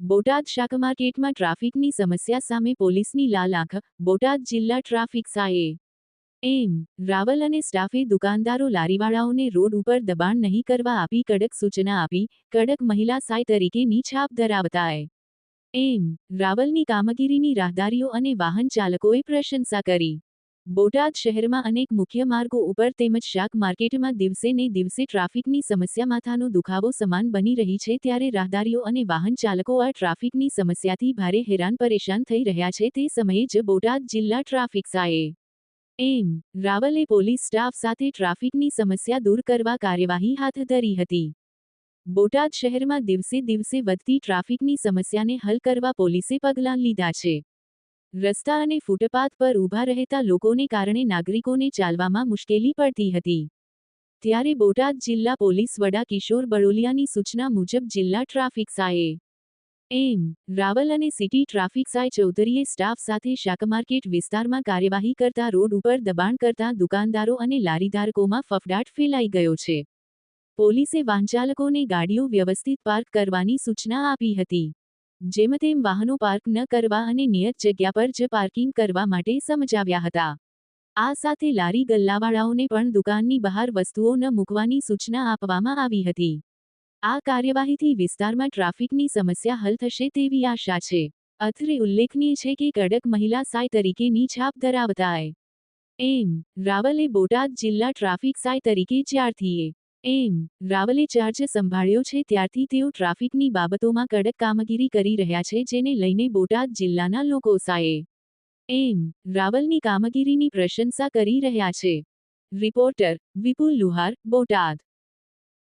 બોટાદ શાક માર્કેટમાં ટ્રાફિકની સમસ્યા સામે પોલીસની લાલ આંખ. બોટાદ જિલ્લા ટ્રાફિક સાએ એમ રાવલ અને સ્ટાફે દુકાનદારો લારીવાળાઓને રોડ ઉપર દબાણ નહીં કરવા આપી કડક સૂચના આપી. કડક મહિલા સાય તરીકેની છાપ ધરાવતા એમ રાવલની કામગીરીની રાહદારીઓ અને વાહન ચાલકોએ પ્રશંસા કરી. બોટાદ શહેરમાં અનેક મુખ્ય માર્ગો ઉપર તેમજ શાક માર્કેટમાં દિવસે ને દિવસે ટ્રાફિકની સમસ્યા માથાનો દુખાવો સમાન બની રહી છે, ત્યારે રાહદારીઓ અને વાહન ચાલકો આ ટ્રાફિકની સમસ્યાથી ભારે હેરાન પરેશાન થઈ રહ્યા છે. તે સમયે જ બોટાદ જિલ્લા ટ્રાફિક સાએ એમ રાવલે પોલીસ સ્ટાફ સાથે ટ્રાફિકની સમસ્યા દૂર કરવા કાર્યવાહી હાથ ધરી હતી. બોટાદ શહેરમાં દિવસે દિવસે વધતી ટ્રાફિકની સમસ્યાને હલ કરવા પોલીસે પગલાં લીધા છે. રસ્તા અને ફૂટપાથ પર ઊભા રહેતા લોકોને કારણે નાગરિકોને ચાલવામાં મુશ્કેલી પડતી હતી. ત્યારે બોટાદ જિલ્લા પોલીસ વડા કિશોર બળોલિયાની સૂચના મુજબ જિલ્લા ટ્રાફિક સાએ એમ રાવલ અને સિટી ટ્રાફિક સાય ચૌધરીએ સ્ટાફ સાથે શાકમાર્કેટ વિસ્તારમાં કાર્યવાહી કરતા રોડ ઉપર દબાણ કરતા દુકાનદારો અને લારીધારકોમાં ફફડાટ ફેલાઈ ગયો છે. પોલીસે વાહનચાલકોને ગાડીઓ વ્યવસ્થિત પાર્ક કરવાની સૂચના આપી હતી. જેમ તેમ વાહનો પાર્ક ન કરવા અને નિયત જગ્યા પર જ પાર્કિંગ કરવા માટે સમજાવ્યા હતા. આ સાથે લારી ગલ્લાવાળાઓને પણ દુકાનની બહાર વસ્તુઓ ન મૂકવાની સૂચના આપવામાં આવી હતી. આ કાર્યવાહીથી વિસ્તારમાં ટ્રાફિકની સમસ્યા હલ થશે તેવી આશા છે. અત્રે ઉલ્લેખનીય છે કે કડક મહિલા સાય તરીકેની છાપ ધરાવતા એમ રાવલે બોટાદ જિલ્લા ટ્રાફિક સાય તરીકે જ્યારથી એમ રાવલે ચાર્જ સંભાળ્યો છે ત્યારથી તેઓ ટ્રાફિકની બાબતોમાં કડક કામગીરી કરી રહ્યા છે, જેને લઈને બોટાદ જિલ્લાના લોકો સાએ એમ રાવલની કામગીરીની પ્રશંસા કરી રહ્યા છે. રિપોર્ટર વિપુલ લુહાર, બોટાદ.